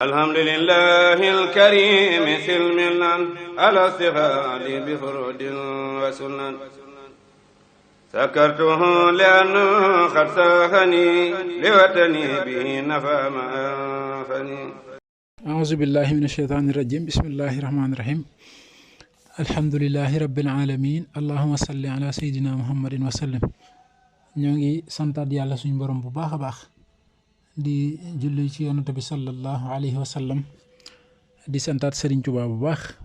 alhamdulillahi alkarimi silmilan ala sihadi bi furudin wa sunan sakartuhu lianna qad sahani liwatani bihi nafa ma anfani a'uuzu billahi min ashaytaani rajim bismillahi rahmaani rahim alhamdulillahi rabbil alamin allahumma salli ala sayyidina muhammadin wa sallim. ñoo ngi santaat yàlla suñu borom bu baax a baax di julli ci yonent bi sallallahu alayhi wa sallam di santaat Sëriñ Tuubaa bu baax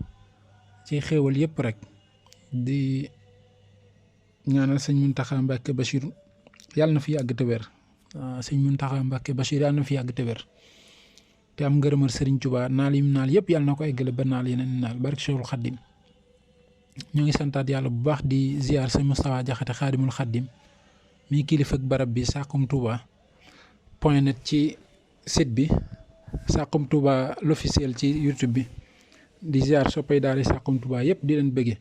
ci xéewal yëpp rek di ñaanal sëñ Muntaxa Mbàkke Bachir yàlla na fi yàgg te wér sëñ Muntaxa Mbàkke Bachir yàlla na fi yàgg te wér te am ngërëmal Sëriñ Tuubaa naal yim naal yëpp yàlla na ko eggale ba naal yeneen naal barke Cheikhul Xaddim. ñoo ngi santaat yàlla bu baax di ziar sëñ Moustapha Jaxate Xaadimul Xaddim mi kilifa ak barab bi Saxum Touba .net ci site bi Saxum Touba l'officiel ci YouTube bi di ziar soppay daal di Saxum Touba yëpp di leen bëggee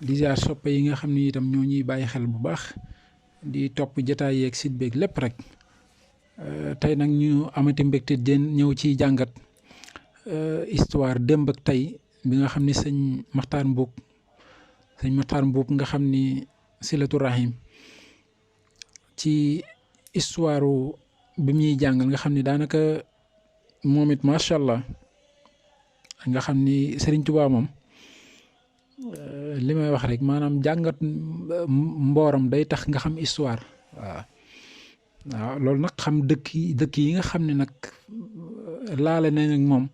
di ziar soppe yi nga xam ni itam ñoo ñuy bàyyi xel bu baax di topp jotaay yeeg site beeg lépp rek tey nag ñu amati mbégte den ñëw ci jàngat histoire démb ak tey bi nga xam ni sëñ Maxtaar Mbuub nga xam ni silatu rahim ci histoire bi ñuy jàngal nga xam ni daanaka moom it macha allah nga xam ni Serigne Touba moom li may wax rek maanaam jàngat mbooram day tax nga xam histoire waaw loolu nag xam dëkk yi nga xam ne nag laale na nag moom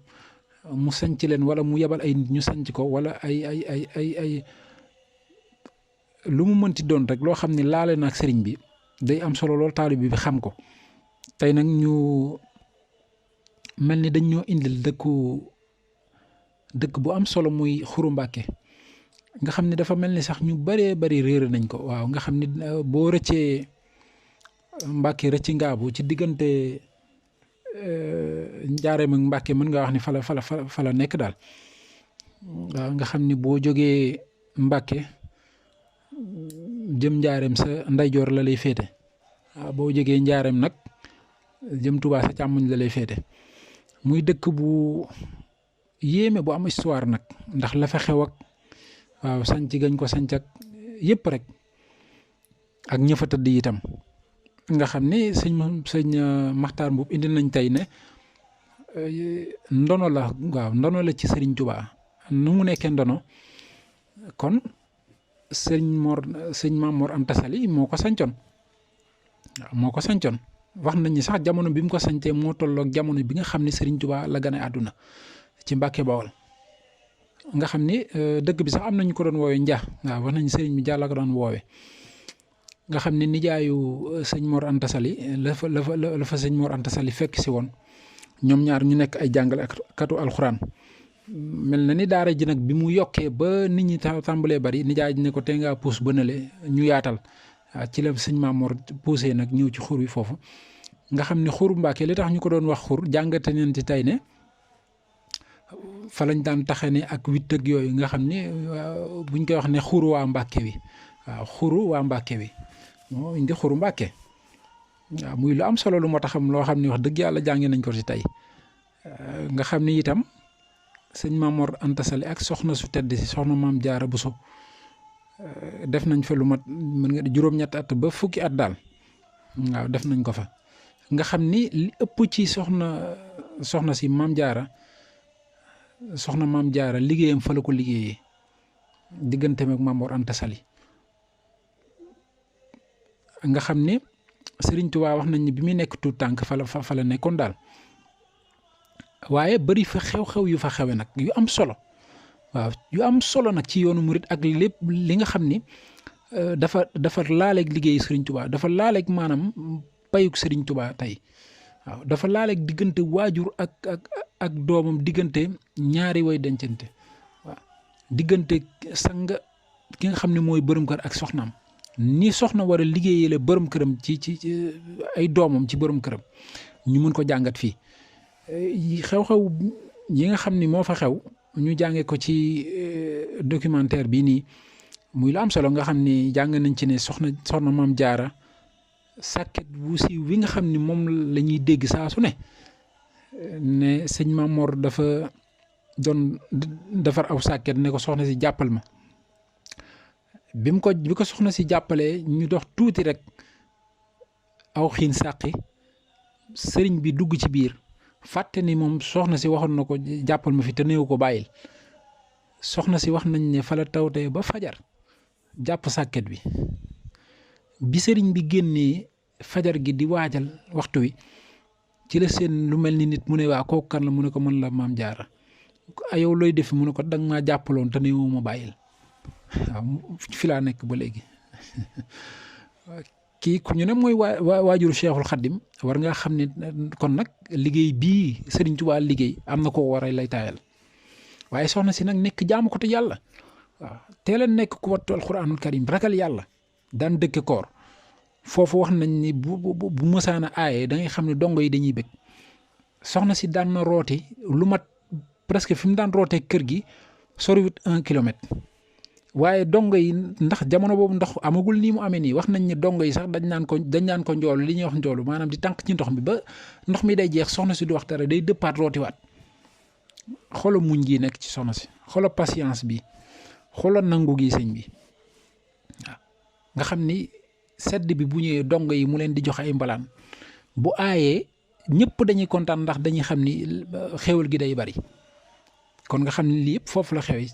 mu sanc leen wala mu yebal ay nit ñu sanc ko wala ay lu mu mënti doon rek loo xam ne laale na ak sëriñ bi day am solo lool taalib bi xam ko. tey nag ñu mel ni dañ ñoo indil dëkk bu am solo muy Xuru Mbàkke nga xam ne dafa mel ni sax ñu bëree bëri réer nañ ko waaw nga xam ni boo rëccee Mbàkke rëcci ngaabu ci diggante Njaareem ak Mbàkke mën nga wax ni fa la nekk daal waaw nga xam ni boo jógee Mbàkke jëm Njaareem sa ndeyjoor la lay féete waaw boo jógee Njaareem nag jëm Touba sa càmmoñ la lay féete muy dëkk bu yéeme bu am histoire nag ndax la fa xew ak waaw sanc gañ ko sanc ak yëpp rek ak ña fa tëdd itam nga xam ni sëñ Maxtaar Mbuub indil nañ tey ne ndono la ci Sëriñ Touba nu mu nekkee ndono kon sëñ Maam Mor Anta Sali moo ko sancoon wax nañ ni sax jamono bi mu ko sañtee moo tolloog jamono bi nga xam ne Serigne Touba la gane àdduna ci Mbàkke Bawol nga xam ni dëkk bi sax am nañu ko doon woowee Nja waaw wax nañ Serigne bi Nja la ko doon woowee nga xam ne nijaayu sëñ Mor Anta Sali la fa sëñ Mor Anta Sali fekk si woon ñoom ñaar ñu nekk ay jàngalekatu alxuraan mel na ni daara ji nag bi mu yokkee ba nit ñi tàmbalee bari nijaay ji ne ko tey ngaa puus ba nële ñu yaatal waaw ci la sëñ Maamoor poussé nag ñëw ci xur wi foofu nga xam ne Xuru Mbàkke li tax ñu ko doon wax xur jàngate nañ ci tey ne fa lañ daan taxane ak witt ak yooyu nga xam ne buñ koy wax ne xuru waa Mbàkke wi waaw xuru waa Mbàkke wi moo indi Xuru Mbàkke waaw muy lu am solo lu moo taxam loo xam ne wax dëgg yàlla jànge nañ ko ci tey nga xam ne itam sëñ Maamoor Anta Sali ak soxna su tedd si soxna Maam Jaara Buso def nañ fa lu mat mën nga juróom-ñetti at ba fukki at daal waaw def nañ ko fa nga xam ni li ëpp ci soxna si Maam Jaara liggéeyam fa la ko liggéeyee digganteem ak Maam Mor Anta Sali nga xam ni Sëriñ Tuubaa wax nañ ni bi muy nekk tuut tànk fa la nekkoon daal waaye bari fa xew-xew yu fa xewe nag yu am solo waaw yu am solo nag ci yoonu murit ak lépp li nga xam ni dafa laaleeg liggéey Sëriñ Tuubaa dafa laaleeg maanaam payuk Sëriñ Tuubaa tey waaw dafa laaleeg diggante waajur ak doomam diggante ñaari way dencante waaw diggante sang ki nga xam ne mooy borom kër ak soxnaam ni soxna war a liggéeyale borom këram ci ay doomam ci borom këram ñu mën ko jàngat fii xew-xew yi nga xam ni moo fa xew ñu jànge ko ci documentaire bii nii muy lu am solo nga xam ni jàng nañ ci ne soxna Maam Jaara sàkket bu siiw bi nga xam ni moom la ñuy dégg saa su ne ne sëñ Mamor dafa doon defar aw sàkket ne ko soxna si jàppal ma bi ko soxna si jàppalee ñu dox tuuti rek aw xiin sàqi sëriñ bi dugg ci biir fàtte ni moom soxna si waxoon na ko jàppal ma fi te néew ko bàyyil soxna si wax nañ ne fa la tawtee ba fajar jàpp sàkket bi sëriñ bi génnee fajar gi di waajal waxtu wi ci la seen lu mel ni nit mu ne waa kooku kan la mu ne ko mën la maam jaara yow looy def mu ne ko danga maa jàppaloon te néew ma bàyyil waaw fi laa nekk ba léegi kii ku ñu ne mooy waajuru Cheikhul Khadim war nga xam ne kon nag liggéey bii Sëriñ Tuubaa liggéey am na ko war a lay taayal waaye soxna si nag nekk jaamu ko te yàlla waaw teel a nekk ku wattu alxuraanul karim ragal yàlla daan dëkke koor foofu wax nañ ni bu mësaana aaye da ngay xam ne dongo yi dañuy bëgg soxna si daan na rooti lu mat presque fi mu daan rootee kër gi soriwut 1 kilomètre waaye dongo yi ndax jamono boobu ndox amagul nii mu amee nii wax nañ ne dongo yi sax dañ naan ko njoolu li ñuy wax njoolu maanaam di tànk ci ndox mi ba ndox mi day jeex soxna si du wax dara day dëppaat rootiwaat xolo muñ gi nekk ci soxna si xolo patience bi xolo nangu gi sëñ bi waaw nga xam ni sedd bi bu ñëwee dongo yi mu leen di jox ay mbalaan bu aayee ñëpp dañuy kontaan ndax dañuy xam ni xéwal gi day bari kon nga xam ni lii yëpp foofu la xewee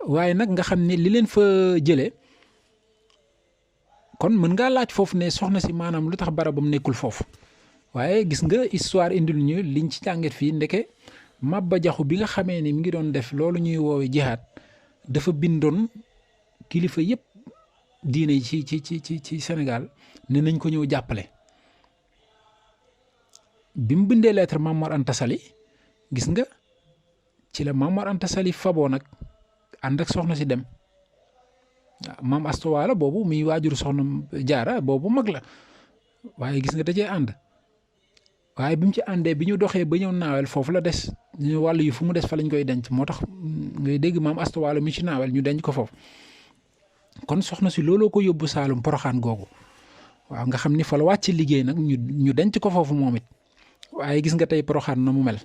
waaye nag nga xam ne li leen fa jëlee kon mën ngaa laaj foofu ne soxna si maanaam lu tax barabam nekkul foofu waaye gis nga histoire indil ñu liñ ci jànget fii ndeke Maba Jaxu bi nga xamee ni mi ngi doon def loolu ñuy woowe jihaad dafa bindoon kilifa yëpp diine ci Sénégal ne nañ ko ñëw jàppale bi mu bindee lettre Mame Mor Anta Sali gis nga ci la Mame Mor Anta Sali faboo nag ànd ak soxna si dem waaw maam Asta Waalo boobu muy waajuru soxna jaara boobu mag la waaye gis nga da cee ànd waaye bi mu ci àndee bi ñu doxee ba ñëw naawel foofu la des ñu wàllu yi fu mu des fa lañ koy denc moo tax ngay dégg maam Asta Waalo mi ci naawel ñu denc ko foofu kon soxna si looloo ko yóbbu Saalum Poroxaan googu waaw nga xam ni fa la wàcc liggéey nag ñu denc ko foofu moom it waaye gis nga tey Poroxaan na mu mel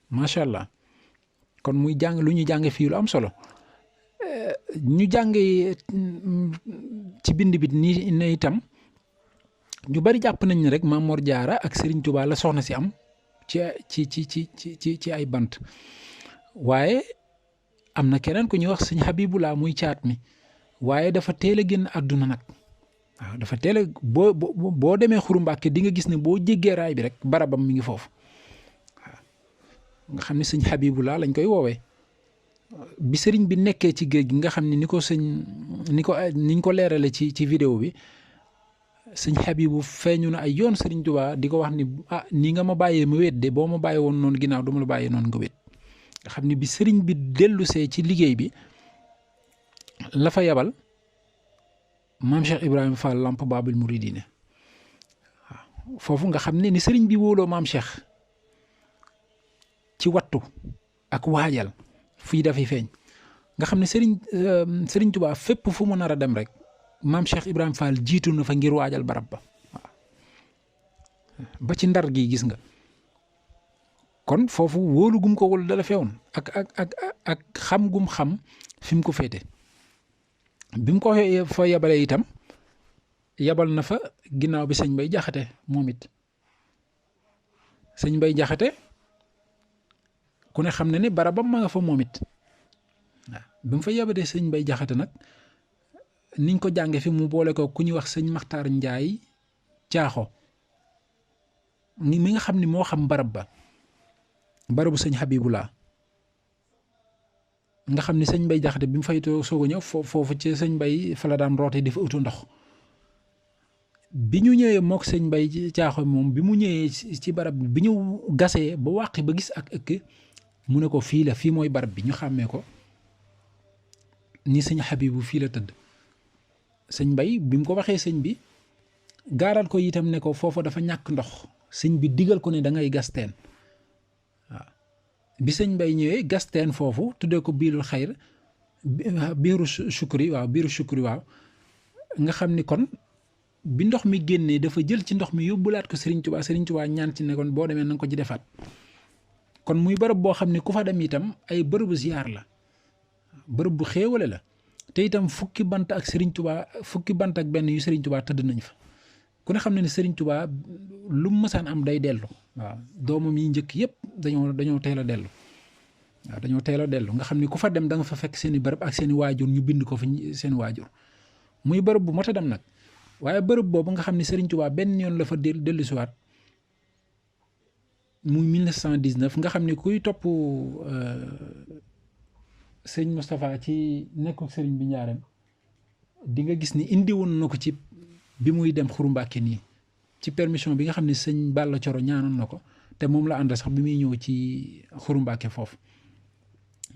macha allah kon muy jàng lu ñu jàng fii lu am solo. ñu jàngee ci bind bi nii ne itam ñu bari jàpp nañ ne rek Maam Mor Jaara ak Serigne Touba la soxna si am ci ay bant waaye am na keneen ku ñuy wax sëñ Habibullah muy caat mi waaye dafa teel a génn àdduna nag waaw dafa teel a boo demee Xuru Mbàkke di nga gis ne boo jéggee raay bi rek barabam mi ngi foofu waaw nga xam ne sëñ Habibullah lañ koy woowee. bi sëriñ bi nekkee ci géej gi nga xam ne niñ ko leerale ci vidéo bi sëñ Habibu feeñu na ay yoon sëriñ Tuubaa di ko wax ni nii nga ma bàyyee ma wét de boo ma bàyyi woon noonu ginnaaw duma la bàyyee noonu nga wét nga xam ne bi sëriñ bi dellusee ci liggéey bi la fa yabal maam Cheikh Ibrahima Fall Lamp Baabul Muridiine waaw foofu nga xam ne ni sëriñ bi wóoloo maam Cheikh ci wattu ak waajal fii dafay feeñ nga xam ne Sëriñ Tuubaa fépp fu mu nar a dem rek maam Cheikh Ibrahima Fall jiitu na fa ngir waajal barab ba waaw ba ci ndar gi gis nga kon foofu wóolu gum ko wóolu dala feewoon ak xam gum xam fi mu ko féete bi mu ko fa yabalee itam yabal na fa ginnaaw bi sëñ Mbay Jaxate moom it sëñ Mbay Jaxate ku ne xam ne ni barabam ma nga fa moom it waaw bi mu fa yabalee sëñ Mbay Jaxate nag niñ ko jànge fi mu boole ko ku ñuy wax sëñ Maxtaar Njaay Caaxo mi nga xam ni moo xam barabu sëñ Habibullah nga xam ni sëñ Mbay Jaxate bi mu fay soog a ñëw foofu ci sëñ Mbay fa la daan roote di fa utu ndox bi ñu ñëwee mook sëñ Mbay Caaxo moom bi mu ñëwee ci barab bi ñu gasee ba wàqi ba gis ak ëkk mu ne ko fii mooy barab bi ñu xàmmee ko ni sëñ Habibu fii la tëdd sëñ Mbay bi mu ko waxee sëñ bi gaaral ko itam ne ko foofa dafa ñàkk ndox sëñ bi digal ko ne da ngay gas teen waaw bi sëñ Mbay ñëwee gas teen foofu tuddee ko biirul xayr biiru sukuri waaw nga xam ni kon bi ndox mi génnee dafa jël ci ndox mi yóbbulaat ko Serigne Touba ñaan ci ne kon boo demee na nga ko ci defaat kon muy bërëb boo xam ne ku fa dem itam ay bërëbu ziyaar la bërëb bu xéewale la te itam fukki bant ak benn yu Serigne Touba tëdd nañ fa ku ne xam ne Serigne Touba lu mu mësaan am day dellu waaw doomam yi njëkk yëpp dañoo teel a dellu waaw dañoo teel a dellu nga xam ne ku fa dem da nga fa fekk seen i bërëb ak seen i waajur ñu bind ko fa seen waajur muy bërëb bu mot a dem nag waaye bërëb boobu nga xam ne Serigne Touba benn yoon la fa dellusiwaat muy 1919 nga xam ne kuy topp sëñ Moustapha ci nekkul Serigne bi Njaareem di nga gis ni indi woon na ko ci bi muy dem Xuru Mbàkke nii ci permission bi nga xam ne sëñ Balla Coro ñaanoon na ko te moom la ànd sax bi muy ñëw ci Xuru Mbàkke foofu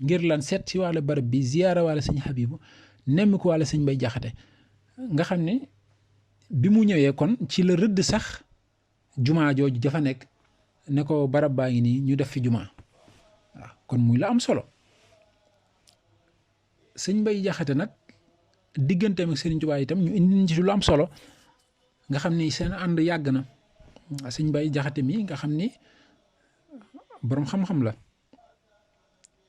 ngir lan seet si wàllu barab bi ziyaara wàlla sëñ Habibu nemmi ko wàlla sëñ Bay Jaxate nga xam ne bi mu ñëwee kon ci la rëdd sax jumaa jooju dafa nekk ne ko barab baa ngi nii ñu def fi jumaa waaw kon muy la am solo sëñ Bay Jaxate nag digganteem ak Sëriñ Tuubaa itam ñu indi ci lu am solo nga xam ni seen ànd yàgg na sëñ Bay Jaxate mi nga xam ni boroom xam-xam la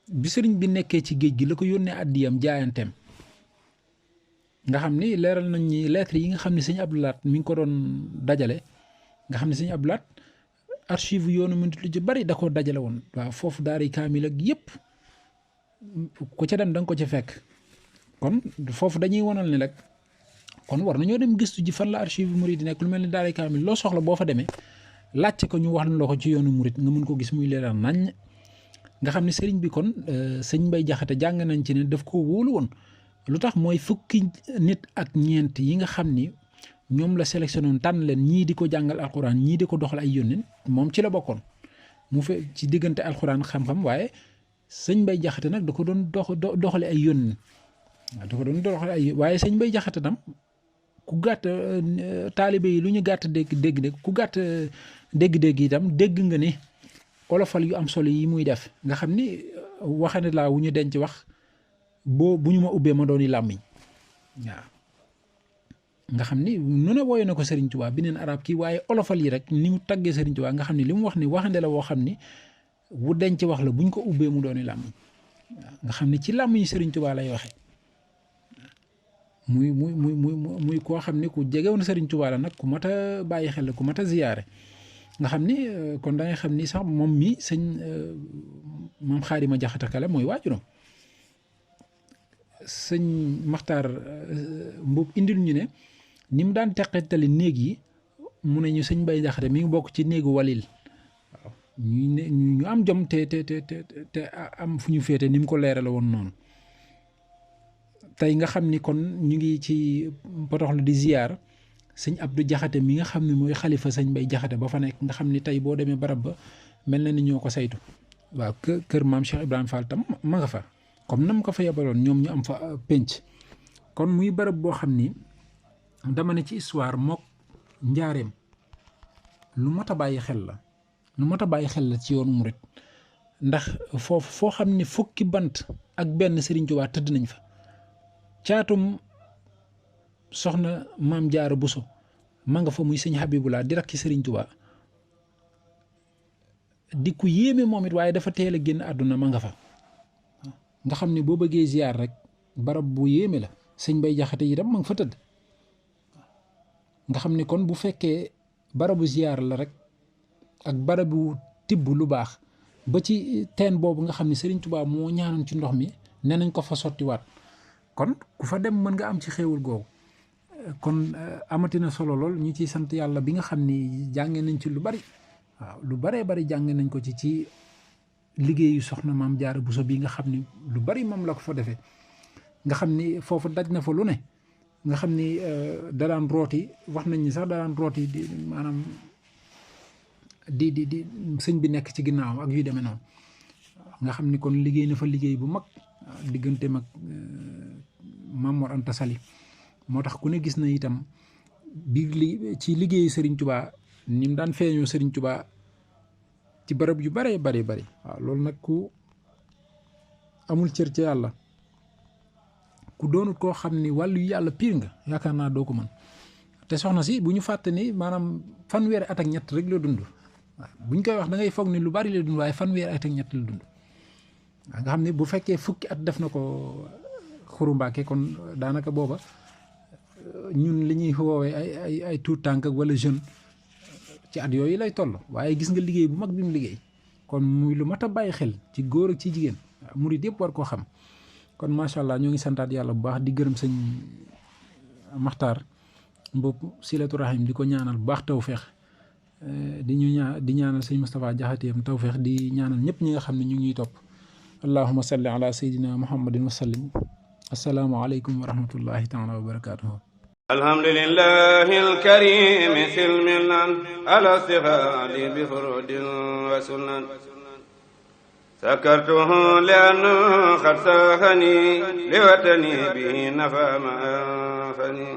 bi sëriñ bi nekkee ci géej gi la ko yónnee àddiyam jaayanteem nga xam ni leeral nañ ni lettre yi nga xam ne sëñ Abdou Lahat mi ngi ko doon dajale nga xam ne sëñ Abdou Lahat archive yoonu mu lu ci bari da koo dajale woon waaw foofu daari kaamil ak yëpp ku ca dem da nga ko ca fekk kon foofu dañuy wonal ni rek kon war nañoo dem gëstu ji fan la archive murid di nekk lu mel ni daari kaamil loo soxla boo fa demee laajte ko ñu wax la ko ci yoonu murid nga mën ko gis muy leeral nañ nga xam ne sëriñ bi kon sëñ Bay Jaxate jàng nañ ci ne daf ko wóolu woon lu tax mooy fukki nit ak ñeent yi nga xam ni ñoom la sélectionné woon tànn leen ñii di ko jàngal alxuraan ñii di ko doxal ay yónneen moom ci la bokkoon mu fe ci diggante alxuraan xam-xam waaye sëñ Bay Jaxate nag da ko doon doxale ay yónneen waaw da ko doon doxale ay waaye sëñ Bay Jaxate tam ku gàtt taalibe yi lu ñu gàtt dégg ku gàtt dégg-dégg itam dégg nga ne olofal yu am solo yi muy def nga xam ni waxane laa wu ñu denc wax bu ñu ma ubbee ma dooni làmmiñ waaw nga xam ni nu ne wooye na ko Serigne Touba bi neen arab kii waaye olofal yi rek ni mu taggee Serigne Touba nga xam ni li mu wax ni waxande la woo xam ni bu denc wax la buñ ko ubbee mu dooni làmmiñ waaw nga xam ni ci làmmiñ Serigne Touba lay waxee muy koo xam ni ku jegewoon Serigne Touba la nag ku mat a bàyyi xel la ku mat a ziyaare nga xam ni kon da ngay xam ni sax moom mi sëñ maam Xaadima Jaxate Kala mooy waajuram sëñ Maxtaar Mbuub indil ñu ne ni mu daan teqetali néeg yi mu ne ñu sëñ Bay Jaxate mi ngi bokk ci néegu walil waaw ñu am jom te am fu ñu féete ni mu ko leerale woon noonu tey nga xam ni kon ñu ngi ci potoxlu di ziyaar sëñ Abdou Jaxate mi nga xam ne mooy xalifa sëñ Bay Jaxate ba fa nekk nga xam ni tey boo demee barab ba mel na ni ñoo ko saytu waaw kër maam Cheikh Ibrahima Fall tam ma nga fa comme nam ko fa yebaloon ñoom ñu am fa pénc kon muy barab boo xam ni dama ne ci histoire mook njaareem lu mat a bàyyi xel la lu mat a bàyyi xel la ci yoonu murit ndax foofu foo xam ni fukki bant ak benn Serigne Touba tëdd nañ fa caatum soxna maam Jaara Buso ma nga fa muy sëñ Habibulaa di rakki Serigne Touba di ku yéeme moom it waaye dafa teel a génn àdduna ma nga fa nga xam ne boo bëggee ziar rek barab bu yéeme la sëñ Bay Jaxate itam ma nga fa tëdd nga xam ne kon bu fekkee barabu ziar la rek ak barabu tibb lu baax ba ci teen boobu nga xam ne Serigne Touba moo ñaanoon ci ndox mi nee nañ ko fa sottiwaat kon ku fa dem mën nga am ci xéewal googu kon amatina solo lool ñu ciy sant yàlla bi nga xam ni jànge nañ ci lu bari waaw lu baree bari jànge nañ ko ci liggéeyu soxna maam Jaara Buso bi nga xam ni lu bari moom la ko fa defee nga xam ni foofu daj na fa lu ne nga xam ni da daan rooti wax nañ ni sax da daan rooti di maanaam di sëñ bi nekk ci ginnaaw ak yu demee noonu nga xam ni kon liggéey na fa liggéey bu mag diggante mag Maam Mor Anta Sali moo tax ku ne gis na itam bi ci liggéeyu Serigne Touba ni mu daan feeñoo Serigne Touba ci barab yu baree bari waaw loolu nag ku amul cër ci yàlla ku doonut koo xam ni wàllu yàlla piir nga yaakaar naa doo ko mën te soxna si bu ñu fàtte ni maanaam fanweeri at ak ñett rek la dund waaw bu ñu koy wax da ngay foog ni lu bari la dund waaye fanweeri at ak ñett la dund nga xam ne bu fekkee fukki at def na ko Xuru Mbàkke kon daanaka booba ñun li ñuy woowee ay tuut tànk wala jeune ci at yooyu lay toll waaye gis nga liggéey bu mag bi mu liggéey kon muy lu mat a bàyyi xel ci góor ak ci jigéen murid yëpp war koo xam kon macha allah ñoo ngi santaat yàlla bu baax di gërëm sëñ Maxtaar Mbuub Silatu Rahim di ko ñaanal bu baax tawfeex di ñaanal sëñ Moustapha Jaxateem tawfeex di ñaanal ñëpp ñi nga xam ne ñu ngi ñuy topp allahumma salli ala sayyidina muhammadin wa sallim assalaamu aleykum wa rahmatullahi taala wa barakatuhu alhamdulillahi alkarimi silmilan ala sihadi bi furudin wa sunan sakartuhu lianna qad sahani liwatani bihi nafa ma anfani